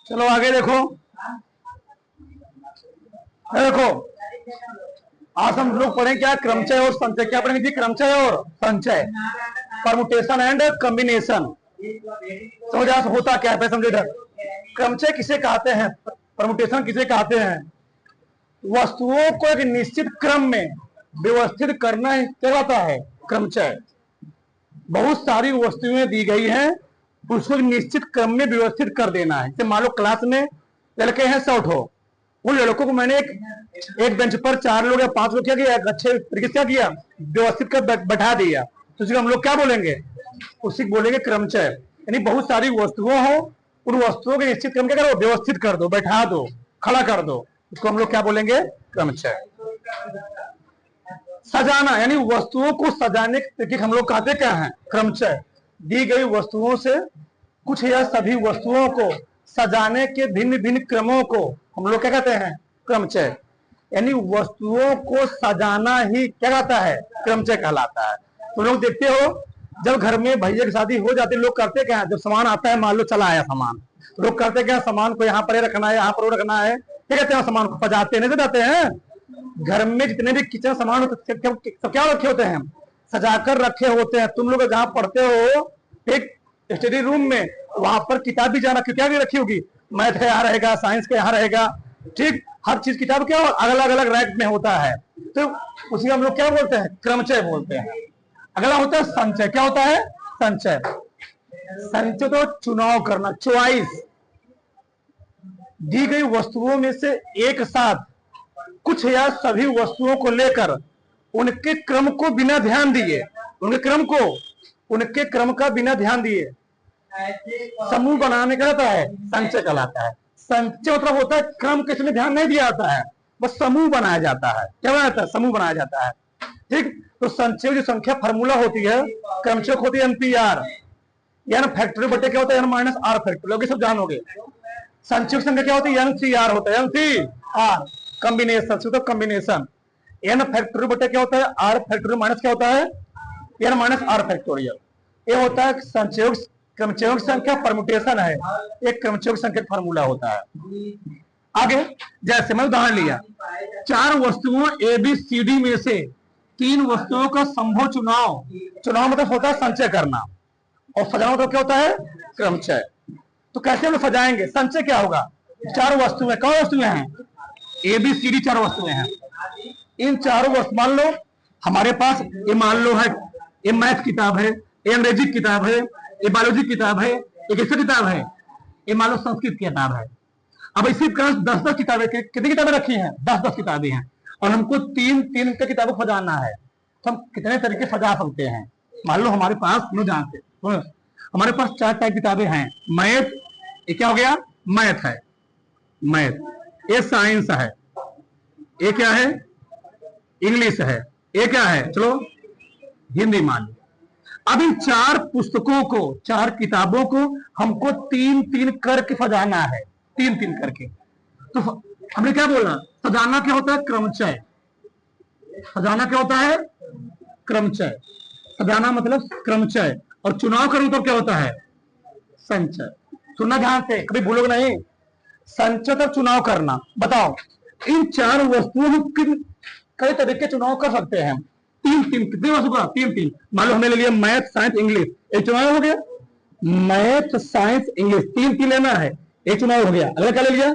चलो आगे देखो। देखो आज हम लोग पढ़ें क्या, क्रमचय और संचय। क्या पढ़ेंगे जी? क्रमचय और संचय, परमुटेशन एंड कॉम्बिनेशन। समझ होता क्या है समझे इधर। क्रमचय किसे कहते हैं, परमुटेशन किसे कहते हैं? वस्तुओं को एक निश्चित क्रम में व्यवस्थित करना कहलाता है क्रमचय। बहुत सारी वस्तुएं दी गई हैं, उसको निश्चित क्रम में व्यवस्थित कर देना है। जैसे मान लो क्लास में लड़के हैं 100 ठो, उन लड़कों को मैंने एक बेंच पर 4 लोग या 5 लोग क्या किया, अच्छे तरीके से क्या किया, व्यवस्थित कर बैठा दिया, तो उसको हम लोग क्या बोलेंगे? उसी बोलेंगे क्रमचय। यानी बहुत सारी वस्तुओं हो, उन वस्तुओं के निश्चित क्रम क्या करो, व्यवस्थित कर दो, बैठा दो, खड़ा कर दो, उसको हम लोग क्या बोलेंगे? क्रमचय। सजाना यानी वस्तुओं को सजाने के तरीके हम लोग कहते क्या है? क्रमचय। दी गई वस्तुओं से कुछ या सभी वस्तुओं को सजाने के भिन्न भिन्न क्रमों को हम लोग क्या कहते हैं? क्रमचय। यानी वस्तुओं को सजाना ही क्या कहता है? क्रमचय कहलाता है। तो लोग देखते हो जब घर में भैया की शादी हो जाती है, लोग करते क्या है, जब सामान आता है, मान लो चला आया सामान, तो लोग करते क्या, सामान को यहाँ पर रखना है, यहाँ पर रखना है, क्या कहते हैं, सामान को सजाते नहीं जाते हैं। घर में जितने भी किचन सामान होते सब क्या रखे होते हैं? सजाकर रखे होते हैं। तुम लोग जहाँ पढ़ते हो एक स्टडी रूम में, वहां पर किताब भी जाना, क्या भी रखी होगी, मैथ का यहाँ रहेगा, साइंस का यहाँ रहेगा, ठीक, हर चीज किताब क्या अलग अलग रैक में होता है। तो उसी हम लोग क्या बोलते हैं? क्रमचय बोलते हैं। अगला होता है संचय। क्या होता है? संचय। संचय तो चुनाव करना, चॉइस। दी गई वस्तुओं में से एक साथ कुछ या सभी वस्तुओं को लेकर उनके क्रम को बिना ध्यान दिए, उनके क्रम का बिना ध्यान दिए समूह बनाने का होता है संचय कहलाता है। संचय मतलब होता है क्रम किसी में ध्यान नहीं दिया जाता है, बस समूह बनाया जाता है। क्या बनाया जाता है? समूह बनाया जाता है। ठीक, तो संचय की संख्या फार्मूला होती है, क्रमचय होती है NPR, यानी फैक्टोरियल बटे क्या होता है? n - r फैक्टोरियल, सब जानोगे। संचय की संख्या क्या होती है? NCR होता है, NCR कॉम्बिनेशन, तो कॉम्बिनेशन। n फैक्टोरियल बटे क्या होता है? r फैक्टोरियल माइनस क्या होता है? n - r factorial. ये होता है संचय क्रमचयों की संख्या, परमुटेशन है, एक क्रमचयों की संख्या फार्मूला होता है। आगे जैसे मैं उदाहरण लिया, 4 वस्तुओं ABCD में से 3 वस्तुओं का संभव चुनाव मतलब होता है संचय करना, और सजाना मतलब क्या होता है? क्रमचय। तो कैसे हम सजाएंगे? संचय क्या होगा? 4 वस्तुएं, कौन वस्तुएं हैं? ABCD 4 वस्तुएं हैं। इन चारों वस्तु, मान लो हमारे पास ये, मान लो है ये मैथ किताब है, ये अंग्रेजी किताब है, ये बायोलॉजी किताब है, एक हिस्ट्री किताब है, ये मान लो संस्कृत किताब है। अब इसी प्रकार 10-10 किताबें, कितनी किताबें रखी हैं? 10-10 किताबें हैं, और हमको 3-3 की किताबें सजाना है, तो हम कितने तरीके सजा सकते हैं? मान लो हमारे पास, हमारे पास 4 टाइप किताबें हैं। मैथ, ये क्या हो गया? मैथ है, मैथ। ये साइंस है, ये क्या है? इंग्लिश है, ये क्या है? चलो हिंदी मान लो। अब इन 4 पुस्तकों को, 4 किताबों को हमको 3-3 करके सजाना है, 3-3 करके। तो हमने क्या बोला? सजाना क्या होता है? क्रमचय। सजाना क्या होता है? क्रमचय। सजाना मतलब क्रमचय, और चुनाव करूं तो क्या होता है? संचय। सुनना ध्यान से, कभी भूलोगे नहीं। संचय तो चुनाव करना। बताओ इन 4 वस्तुओं को कई तरीके चुनाव कर सकते हैं। 3-3 कितनी वस्तु का? 3-3। मान लो हमने ले लिया मैथ, साइंस, इंग्लिश, एक चुनाव हो गया। मैथ, साइंस, इंग्लिश 3-3 लेना है, एक चुनाव हो गया। अगला क्या ले लिया?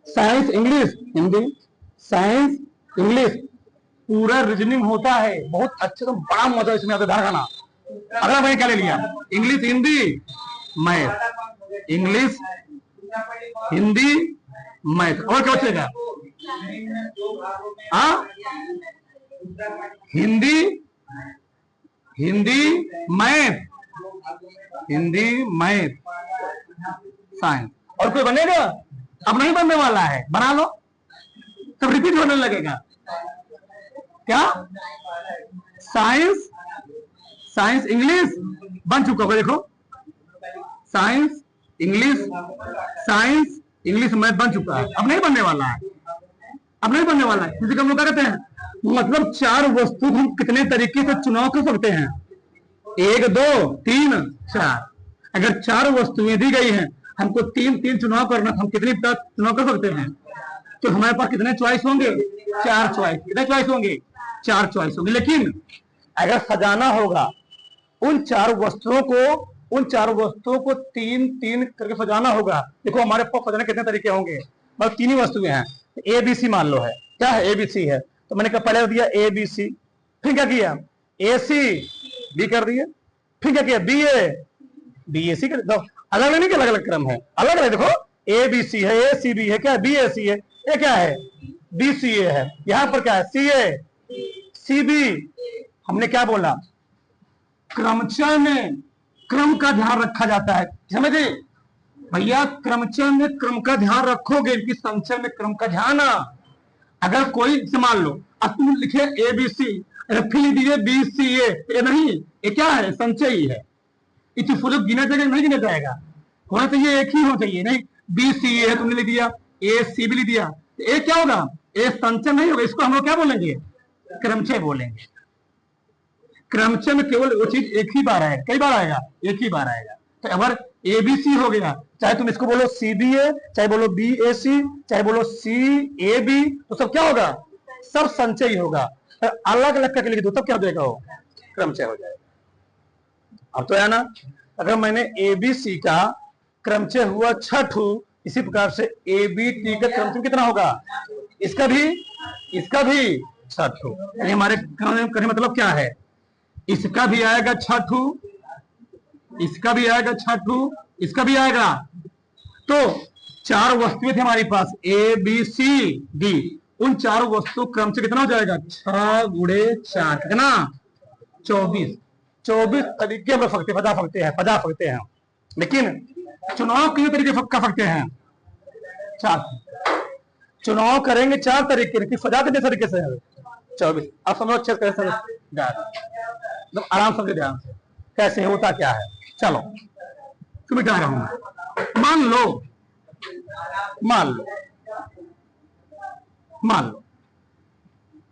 Science, English, Hindi, science, English, पूरा रीजनिंग होता है, बहुत अच्छे, तो बड़ा मजा इसमें आता है। ध्यान। अगला मैंने क्या ले लिया? English, Hindi, math, English, Hindi, math, और क्या बचेगा? Hindi, math, Hindi, math, science. और कोई बनेगा? अब नहीं बनने वाला है, बना लो, तब रिपीट होने लगेगा। क्या? साइंस, इंग्लिश बन चुका होगा, देखो, साइंस, इंग्लिश, मैथ बन चुका है। अब नहीं बनने वाला है, किसी को हम लोग क्या कहते हैं? मतलब 4 वस्तु हम कितने तरीके से चुनाव कर सकते हैं? 1, 2, 3, 4। अगर 4 वस्तुएं दी गई हैं, हमको तीन तीन चुनाव करना, हम कितनी चुनाव कर सकते हैं? तो हमारे पास कितने चॉइस होंगे? 4 चॉइस। कितने चॉइस होंगे? 4 चॉइस होंगे। लेकिन अगर सजाना होगा उन चार वस्तुओं को तीन तीन करके सजाना होगा। देखो हमारे पास सजाने कितने तरीके होंगे, बस 3 ही वस्तुएं हैं। ए बी सी मान लो है, क्या है? ए बी सी है। तो मैंने पहले दिया ए बी सी, फिर क्या किया? ए सी बी कर दिया, फिर क्या किया? बी ए बी ए सी कर दो। अलग अलग नहीं, अलग अलग क्रम है, अलग अलग। देखो ए बी सी है, ए सी बी है, क्या है? बी ए सी है, ये क्या है? बी सी ए है। यहां पर क्या है? सी ए सी बी। हमने क्या बोला? क्रमचय में क्रम का ध्यान रखा जाता है, समझे भैया? क्रमचय में क्रम का ध्यान रखोगे, इनकी संचय में क्रम का ध्यान। अगर कोई मान लो अब तुम लिखे ए बी सी, फिर लिख दीजिए बी सी ए, ये नहीं, ये क्या है? संचय ही है। इसे फुल गिना जाएगा नहीं गिना जाएगा? होना चाहिए एक ही होना चाहिए। नहीं, बी सी ए है, तुमने लिख दिया, ए सी भी लिख दिया, ए क्या होगा? ए संचय नहीं होगा, इसको हम लोग क्या बोलेंगे? क्रमचय बोलेंगे। क्रमचय में केवल वो चीज एक ही बार आएगा, कई बार आएगा? एक ही बार आएगा। तो अगर ए बी सी हो गया, चाहे तुम इसको बोलो सी बी ए, चाहे बोलो बी ए सी, चाहे बोलो सी ए बी, तो सब क्या होगा? सब संचय ही होगा। अलग अलग करके लिख दो तब क्या हो जाएगा? वो क्रमचय हो जाएगा। अब तो है ना, अगर मैंने ए बी सी का क्रमचय हुआ 6, इसी प्रकार से ए बी टी का क्रमचय कितना होगा? इसका भी 6। यानी हमारे करने मतलब क्या है? इसका भी आएगा 6, इसका भी आएगा 6, इसका भी आएगा। तो 4 वस्तुएं थी हमारे पास, ए बी सी डी। उन 4 वस्तु क्रम से कितना हो जाएगा? 6 × 4 कितना? 24 तरीके हम बजा सकते हैं। लेकिन चुनाव कितने तरीके कर सकते हैं? 4 चुनाव करेंगे 4 तरीके, सजा कितने तरीके से है? 24। अब समझो अच्छे से, आराम से ध्यान से कैसे होता क्या है। चलो तुम्हें क्या रहा हूं, मान लो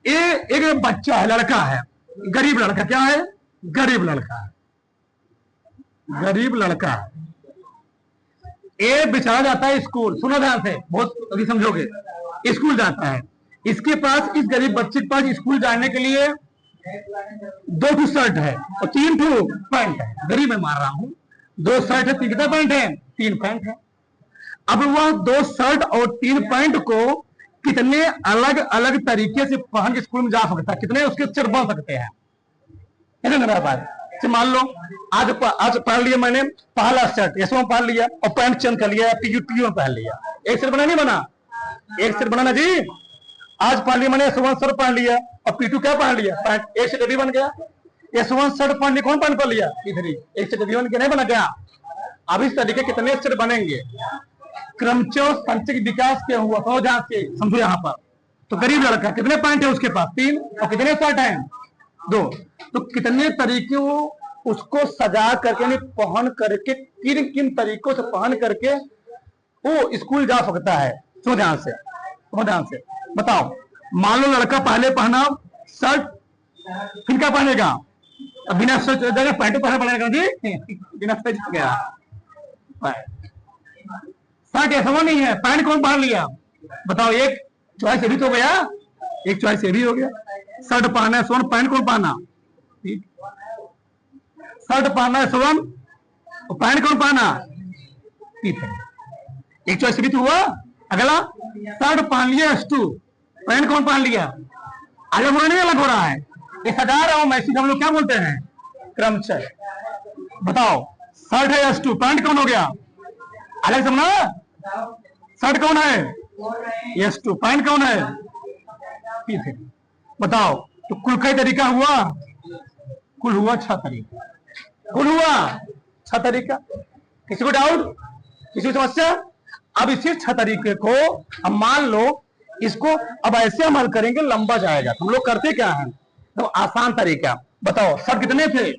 एक बच्चा है, लड़का है, गरीब लड़का। क्या है? गरीब लड़का है। ए बेचारा जाता है स्कूल, सुनो ध्यान से, बहुत अभी समझोगे। स्कूल जाता है, इसके पास, इस गरीब बच्चे के पास स्कूल जाने के लिए 2 शर्ट है और 3 पैंट है। गरीब मैं मार रहा हूं, 2 शर्ट है, 3 कितना पैंट है? 3 पैंट है। अब वह 2 शर्ट और 3 पैंट को कितने अलग अलग तरीके से पहन के स्कूल में जा सकता है? कितने उसके अक्षर बन सकते हैं? मेरा बात मान लो आज पहन लिया मैंने पहला शर्ट, इसमें पहन लिया और पैंट चेंज कर लिया, पी में पहन लिया। एक शर्ट बना नहीं बना? एक शर्ट बनाना जी। आज पहन लिया मैंने S1 शर्ट पहन लिया और P2 क्या पहन लिया? पैंट। एक शर्ट भी बन गया। S1 शर्ट पहन लिया, कौन पहन कर लिया? P3। एक शर्ट भी बन के नहीं बना गया? अब इस तरीके कितने शर्ट बनेंगे? क्रमचय संचय विकास क्या हुआ? तो ध्यान से समझो यहाँ पर। तो गरीब लड़का, कितने पैंट है उसके पास? 3। और कितने शर्ट है? 2। तो कितने तरीके वो उसको सजा करके पहन करके, किन किन तरीकों से पहन करके वो स्कूल जा सकता है? सुनो ध्यान से बताओ। मान लो लड़का पहले पहना शर्ट, फिर क्या पहनेगा? बिना शर्ट पैंट पहना पड़ेगा जी, बिना शर्ट गया। शर्ट ऐसा नहीं है, पैंट कौन पहन लिया? बताओ, एक चॉइस ये भी तो गया, एक चॉइस ये भी हो गया। शर्ट पहना है सोन, पैंट कौन पहना? शर्ट पहना है सोन और पैंट कौन पहना? एक चॉइस भी तो हुआ। अगला, शर्ट पहन लिया S2, पैंट कौन पहन लिया? अलग होना नहीं, अलग हो रहा है, ये सजा रहा हूं मैं। इसी हम लोग क्या बोलते हैं? क्रमचय। बताओ, शर्ट है S2, पैंट कौन हो गया? अलग समझना। शर्ट कौन है? S2, पैंट कौन है? P3। बताओ, तो कुल कई तरीका हुआ? कुल हुआ 6 तरीका। कुल हुआ 6 तरीका। किसी को डाउट, किसी को समस्या? अब इसी 6 तरीके को हम मान लो, इसको अब ऐसे अमल करेंगे, लंबा जाएगा। हम लोग करते क्या है? तो आसान तरीका बताओ। शर्ट कितने थे?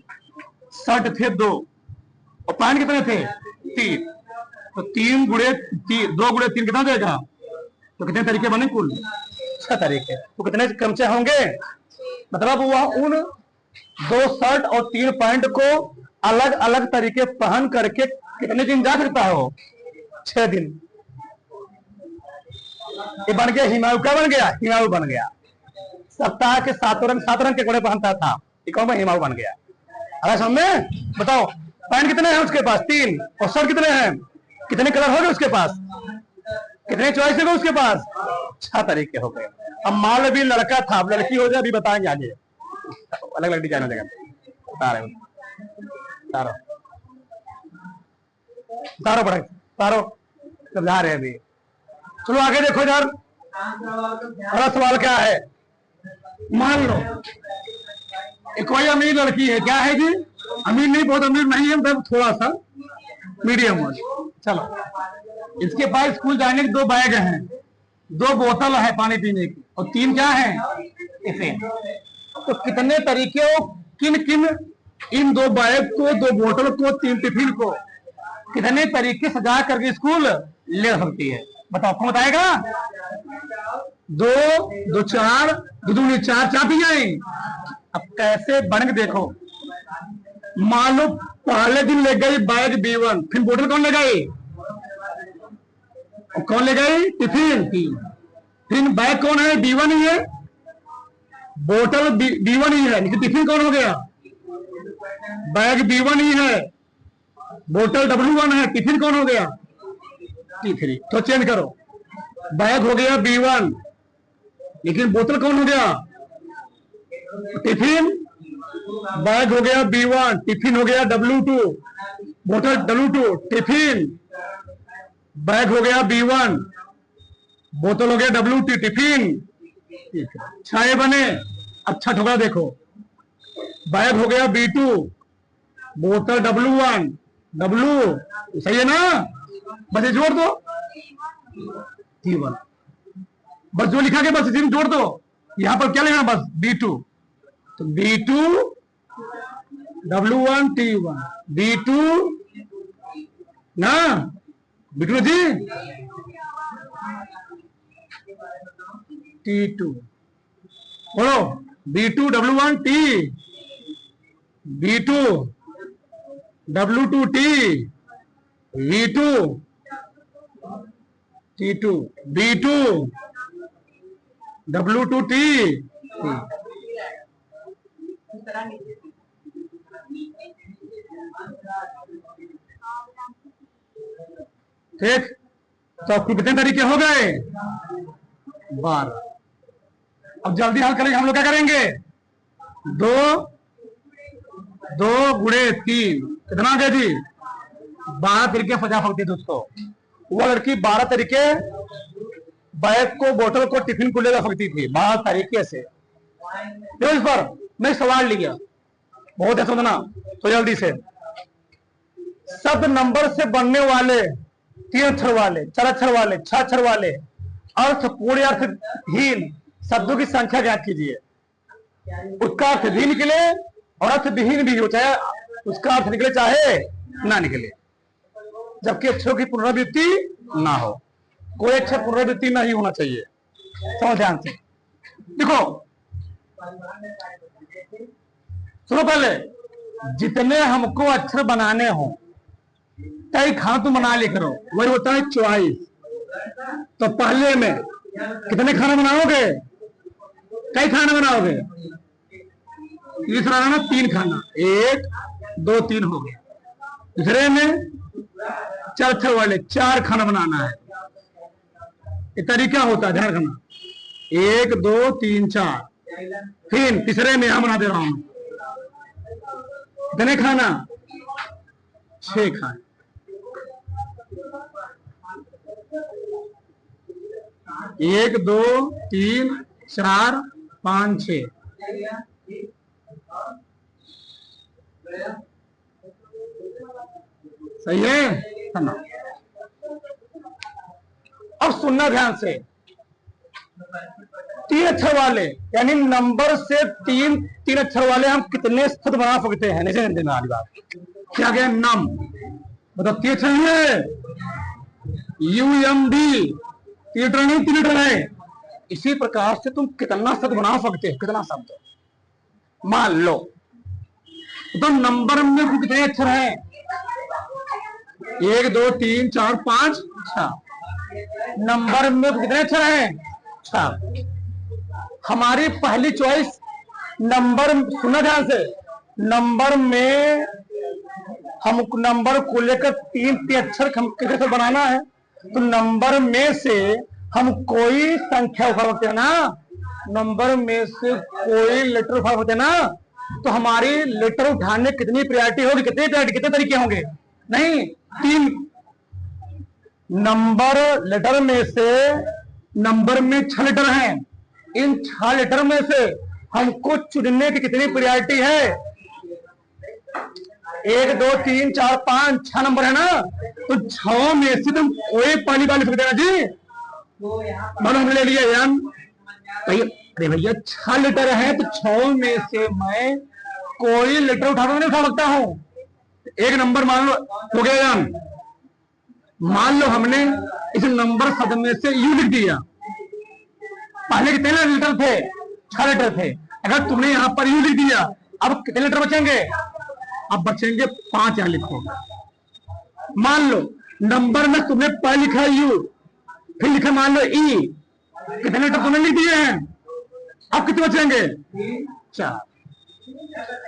शर्ट थे 2 और पैंट कितने थे? 3। तो 2 × 3 कितना देगा? तो कितने तरीके बने? कुल 6 तरीके। तो कितने क्रमचय होंगे? मतलब वह उन 2 शर्ट और 3 पैंट को अलग अलग तरीके पहन करके कितने दिन जा सकता हो? 6 दिन। ये बन गया हिमायू। क्या बन गया? हिमायू बन गया। सप्ताह के 7 रंग के कपड़े पहनता था, ये कौन? हिमायू बन गया। अरे समझ में? बताओ पैंट कितने हैं उसके पास? 3। और शर्ट कितने हैं? कितने कलर हो गए उसके पास? कितने चॉइस हो गए उसके पास? 6 तरीके हो गए। अब मान लो भी लड़का था, अब लड़की हो जाए, अभी बताएंगे आगे, अलग अलग डिजाइन हो जाएगा। तारो तारो पढ़े, तारो समझा रहे हैं अभी। चलो आगे देखो यार, अगला सवाल क्या है? मान लो कोई अमीर लड़की है। क्या है जी? अमीर नहीं, बहुत अमीर नहीं है, मतलब थोड़ा सा मीडियम है। चलो, इसके पास स्कूल जाने के 2 बैग हैं, 2 बोतल है पानी पीने की, और 3 क्या है? टिफिन। तो कितने तरीके हो, किन किन इन 2 बैग को, 2 बोतल को, 3 टिफिन को कितने तरीके सजा करके स्कूल ले सकती है? बताओ, कौन बताएगा? 2 2 4 2 2 4 चाबियां। अब कैसे बन के देखो। मान लो पहले दिन ले गई बैग B1, फिर बोतल कौन ले गई? कौन ले गई? टिफिन। फिर बैग कौन है? B1 ही है, बोतल B1 ही है, लेकिन टिफिन कौन हो गया? बैग B1 ही है, बोतल W1 है, टिफिन कौन हो गया? T3। तो चेंज करो, बैग हो गया B1, लेकिन बोतल कौन हो गया? टिफिन। बैग हो गया B1, टिफिन हो गया W2, बोतल W2, टिफिन। बैग हो गया B1, बोतल हो गया W2, टिफिन। 6 बने। अच्छा ठोकरा देखो, बैग हो गया B2, बोतल W1, W सही है ना? बस ये जोड़ दो, T1। बस जो लिखा गया बस इसी में जोड़ दो। यहां पर क्या लिखना? बस B2, तो B2 W1 T1, B2 ना, B2 जी, T2। बोलो, B2 W1 T, B2 W2 T, V2 T2, B2 W2 T। ठीक, तो आपको कितने तरीके हो गए? 12। अब जल्दी हल करेंगे हम लोग। क्या करेंगे? 2 2 गुणे 3 कितना आ गया जी? 12 तरीके सजा सकती है दोस्तों। वो लड़की 12 तरीके बैग को, बोतल को, टिफिन को ले जा सकती थी 12 तरीके से। तो इस पर मैं सवाल लिया, बहुत है सुनना तो जल्दी से। शब्द नंबर से बनने वाले 3 अक्षर वाले, 4 अक्षर वाले, 6 अक्षर वाले अर्थपूर्ण या अर्थहीन शब्दों की संख्या ज्ञात कीजिए। उसका अर्थ भी निकले और अर्थ विहीन भी हो, चाहे उसका अर्थ निकले चाहे ना निकले, जबकि अक्षरों की पुनरावृत्ति ना हो। कोई अक्षर पुनरावृत्ति नहीं होना चाहिए। समझ ध्यान से देखो, सुनो पहले, जितने हमको अक्षर बनाने हो कई खाना तुम बना ले करो, वही होता है चॉइस। तो पहले में कितने खाना बनाओगे? कई खाना बनाओगे? तीसरा ना 3 खाना, 1 2 3 हो गया। दूसरे में 4 अक्षर वाले 4 खाना बनाना है। ये तरीका होता है, ध्यान रखना। 1 2 3 4। फिर तीसरे में यहां बना दे रहा हूं, कितने खाना? 6 खाना। एक 2 3 4 5 6। सही है? अब सुनना ध्यान से, 3 अक्षर वाले यानी नंबर से 3 अक्षर वाले हम कितने शब्द बना सकते हैं? नहीं देना वाली बात। क्या गया? नम, मतलब 3 अक्षर है, UMD, 3 लीटर है। इसी प्रकार से तुम कितना शब्द बना सकते हो? कितना शब्द? मान लो तो नंबर में कितने अक्षर हैं? 1 2 3 4 5 6। नंबर में कितने अक्षर हैं? 6। हमारी पहली चॉइस नंबर, सुना ध्यान से, नंबर में हम नंबर को लेकर 3 अक्षर कैसे बनाना है। तो नंबर में से हम कोई संख्या उठा सकते हैं ना, नंबर में से कोई लेटर उठा सकते हैं ना। तो हमारी लेटर उठाने कितनी प्रायोरिटी होगी, कितने तरीके होंगे? नहीं, 3। नंबर लेटर में से, नंबर में 6 लेटर हैं, इन 6 लेटर में से हमको चुनने की कितनी प्रायोरिटी है? 1 2 3 4 5 6 नंबर है ना। तो 6 में से तुम कोई पहली बार लिख देना जी। मानो हमने ले लिया यार, अरे भैया 6 लेटर है तो 6 में से मैं कोई लेटर नहीं उठा सकता हूं। एक नंबर मान लो हो गया यार, मान लो हमने इस नंबर शब्द में से यू लिख दिया। पहले कितने लेटर थे? 6 लेटर थे। अगर तुमने यहां पर यू लिख दिया, अब कितने लेटर बचेंगे? अब बचेंगे 5। यहां लिखो। मान लो नंबर में तुमने पहले लिखा यू, फिर लिखा मान लो ई, कितने लेटर तुमने लिख दिए हैं? अब कितने बचेंगे? 4।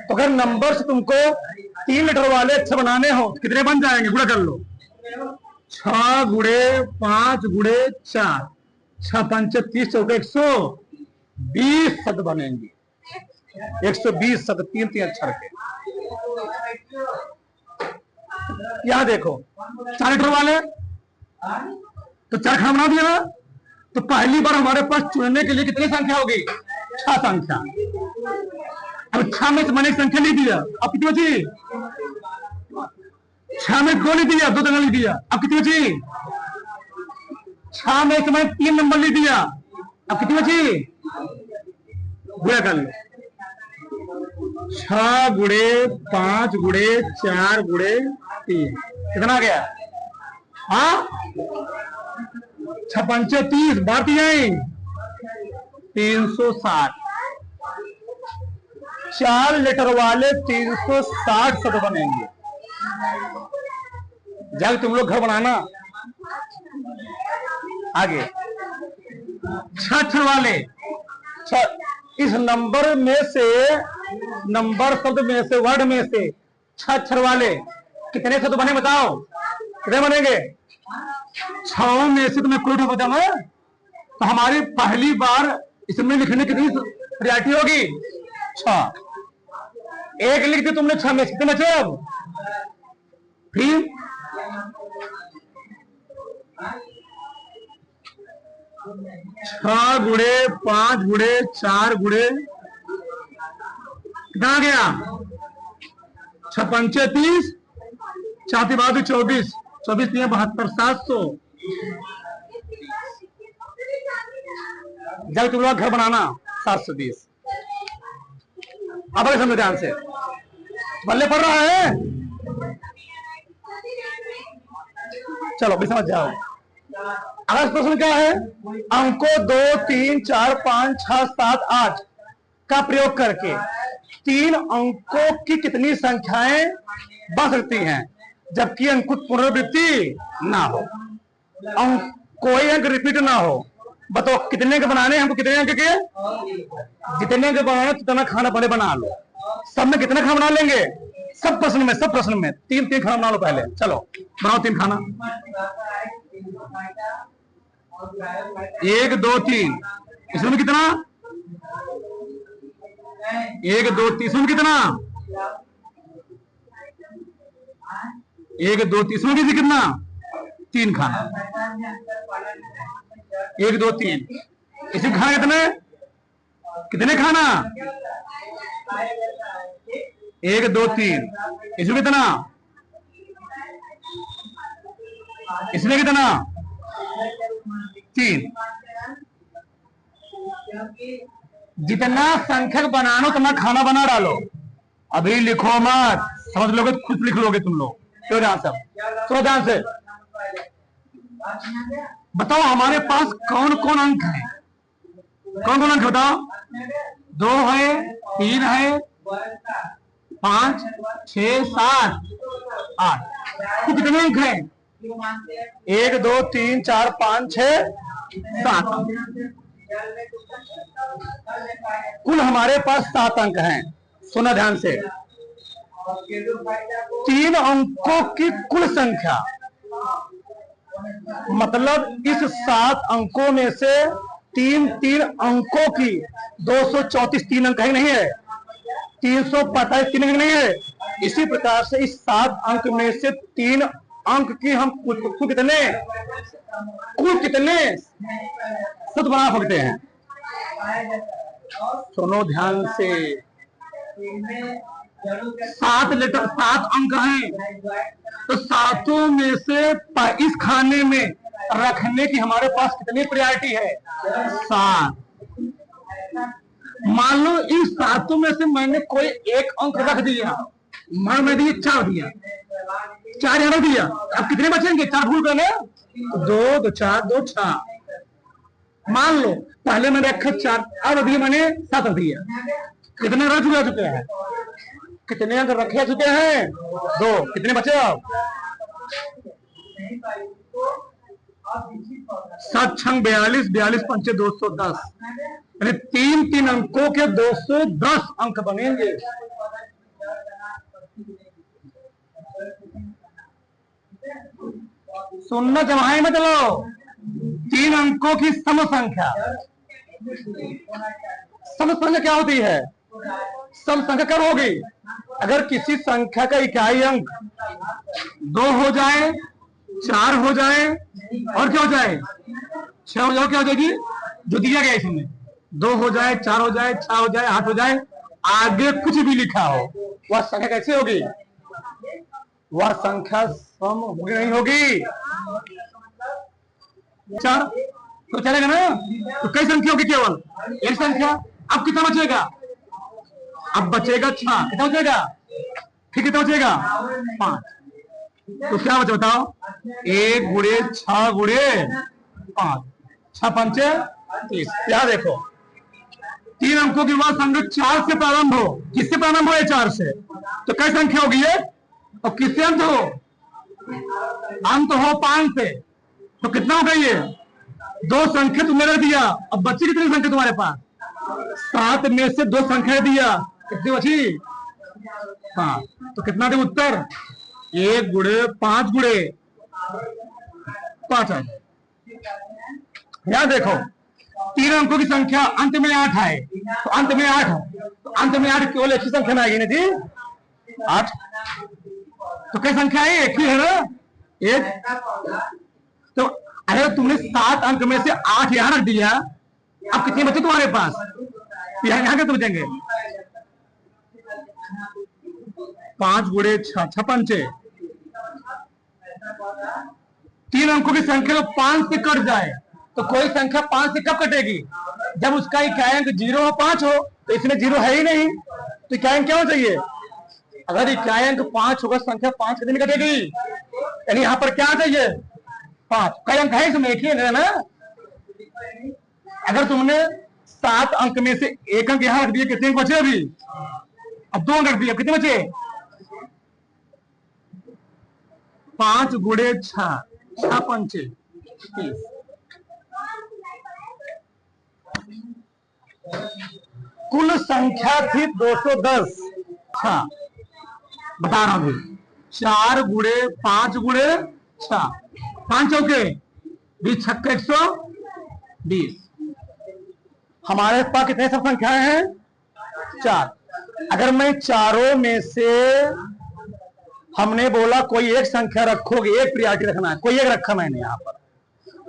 तो अगर नंबर से तुमको 3 लेटर वाले अच्छे बनाने हो, कितने बन जाएंगे? गुणा कर लो। 6 गुणे 5 गुणे 4, 6 5 30 चौके 120 शब्द बनेंगे। 120 शब्द 3 अक्षर के। यहां देखो 4 लेटर वाले तो 4 खाना बना दिया ना। तो पहली बार हमारे पास चुनने के लिए कितनी संख्या होगी? 6 संख्या। अब 6 में से मैंने एक संख्या लिख दिया, अब कितनी बची? 6 में 2 लिख दिया, 2 जगह लिख दिया, अब कितनी बची? 6 में से मैंने 3 नंबर लिख दिया, अब कितनी बची? गुणा कर लो। 6 गुणे 5 गुणे 4 गुणे 3, कितना आ गया? हाँ, 6 5 30, बात जाए 360। 4 लेटर वाले 360 शब्द बनेंगे। जब तुम लोग घर बनाना आगे 6 अक्षर वाले, इस नंबर में से, नंबर शब्द में से, वर्ड में से 6 अक्षर वाले कितने शब्द बने बताओ? कितने बनेंगे? 6 में से तुम्हें कोई बताना। तो हमारी पहली बार इसमें लिखने की कितनी प्रायोरिटी होगी? 6। एक लिख दी तुमने 6 में, कितने बचे? अब फिर 6 गुणे 5 गुणे 4 गुणे कितना आ गया? 6 5 30, 4 बात 24, 24 3 72, 700। जब तुम लोग घर बनाना 720। अब समझो ध्यान से, बल्ले पड़ रहा है? चलो भी समझ जाओ। अगला प्रश्न क्या है? अंकों 2 3 4 5 6 7 8 का प्रयोग करके 3 अंकों की कितनी संख्याएं बन सकती हैं जबकि अंक पुनरावृत्ति ना हो, कोई अंक रिपीट ना हो। बताओ कितने के बनाने हमको? कितने अंक के? जितने के बनाना जितना खाना पहले बना लो। सब में कितने खाना बना लेंगे? सब प्रश्न में 3 खाना बना लो पहले। चलो बनाओ 3 खाना। 1 2 3, इसमें कितना? 1 2 3, इसमें कितना? 1 2 3, इसमें कितना? 3 खाना। 1 2 3, इसमें खाना कितने खाना? 1 2 3, इसमें कितना? इसमें कितना? 3। जितना संख्यक बनाना उतना खाना बना डालो। अभी लिखो मत, समझ लोगे तो खुद लिख लोगे तुम लोग। क्यों ध्यान से, तो ध्यान से बताओ हमारे पास कौन कौन अंक है? कौन कौन अंक बताओ? 2 है, 3 है, 5 6 7 8। तो कितने अंक हैं? 1 2 3 4 5 6 7। कुल हमारे पास 7 अंक हैं। सुना ध्यान से, 3 अंकों की कुल संख्या, मतलब इस 7 अंकों में से 3 अंकों की 234 3 अंक है नहीं है, 345 3 अंक नहीं है। इसी प्रकार से इस 7 अंक में से 3 अंक की हम कुल कितने शत बना सकते हैं? सुनो ध्यान से, 7 अंक हैं, तो 7 में से इस खाने में रखने की हमारे पास कितनी प्रायोरिटी है? 7। मान लो इन 7 में से मैंने कोई एक अंक रख दिया, मान मैं दिए 4 दिया, 4 यहाँ रख दिया, अब कितने बचेंगे? 4 भूल गए ना, 2 2 4 2 6। मान लो पहले मैंने रखा 4, अब दिए मैंने 7 दिया, कितने रख चुके हैं? कितने अंक रखे चुके हैं? 2। कितने बचे अब? 7 6 42, 42 5 210, यानी 3 अंकों के 210 अंक बनेंगे। सुनना जमाए मत लो, 3 अंकों की सम संख्या। सम संख्या क्या होती है? सम संख्या कब होगी? अगर किसी संख्या का इकाई अंक 2 हो जाए, 4 हो जाए और क्या हो जाए? 6 हो जाए, क्या हो जाएगी? जो दिया गया इसमें 2 हो जाए, 4 हो जाए, 6 हो जाए, 8 हो जाए, आगे कुछ भी लिखा हो, वह संख्या कैसी होगी? वह संख्या सम होगी नहीं होगी? 4 तो चलेगा ना? तो कई संख्या होगी? केवल एक संख्या। अब कितना बचेगा? अब बचेगा 6। कितना बचेगा? फिर कितना बचेगा? 5। तो क्या बचे बताओ? 1 गुणे 6 गुणे 5, 6 5 30। क्या देखो, 3 अंकों की वह संख्या 4 से प्रारंभ हो। किससे प्रारंभ हो? 4 से। तो कई संख्या होगी ये? और किससे अंत हो? अंत हो 5 से। तो कितना हो गई ये? 2 संख्या तुमने रख दिया, अब बची कितनी संख्या तुम्हारे पास? 7 में से 2 संख्या दिया, कितनी बची? 5। तो कितना दे उत्तर? 1 गुणे 5 गुणे 5 है। यहां देखो, 3 अंकों की संख्या अंत में 8 है, तो अंत में 8 है, तो अंत में 8 केवल एक ही संख्या में आएगी ना जी, 8। तो कई संख्या है? एक ही है ना, एक। तो अगर तुमने 7 अंक में से 8 यहां रख दिया, अब कितने बचे तुम्हारे पास? यहां के तो बचेंगे 5 गुणे 6 6 5। 3 अंकों की संख्या 5 से कट जाए, तो कोई संख्या 5 से कब कटेगी? जब उसका इकाई अंक 0 हो 5 हो, तो इसमें 0 है ही नहीं, तो इकाई अंक क्या होना चाहिए? अगर इकाई अंक 5 होगा, संख्या 5 कितनी कटेगी? यानी यहां पर क्या चाहिए? 5। कई अंक है इसमें? एक ही है ना। अगर तुमने 7 अंक में से 1 अंक यहां रख दिया, कितने बचे अभी? अब 2 अंक रख दिया, कितने बचे? 5 गुणे 6 6 5 30। कुल संख्या थी 210। हाँ बता रहा हूं, 4 गुणे 5 गुणे 6, 5 चौके 20 छक्के 120। हमारे पास कितने सब संख्याएं हैं? 4। अगर मैं चारों में से, हमने बोला कोई एक संख्या रखोगे, एक प्रायोरिटी रखना है, कोई एक रखा मैंने यहां पर,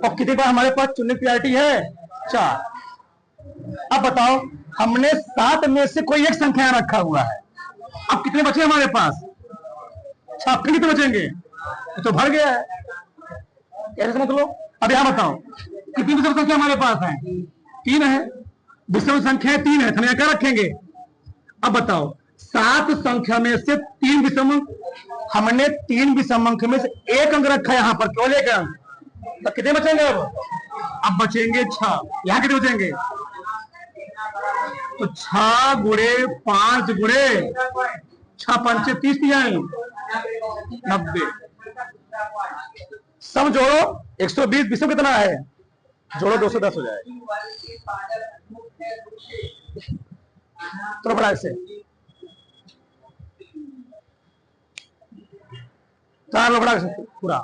और कितनी बार हमारे पास चुनने की प्रायोरिटी है? 4। अब बताओ, हमने 7 में से कोई एक संख्या रखा हुआ है, अब कितने बचे हमारे पास? 6। कितने बचेंगे? तो भर गया है, कैसे समझ लो। अब यहां बताओ, कितनी विषम संख्या हमारे पास है? 3 है। विषम संख्या 3 है, हम यहां क्या रखेंगे? अब बताओ, 7 संख्या में से 3 विषम, हमने 3 विषम अंक में से एक अंक रखा है यहां पर, केवल एक अंक, तो कितने बचेंगे? अब बचेंगे 6। यहां कितने बचेंगे? तो 6 गुणे 5 गुणे छह पंचे 30 तिहाई 90। सम जोड़ो 120 विषम कितना है, जोड़ो 210 हो जाए। तो बड़ा ऐसे 4 लो बड़ा पूरा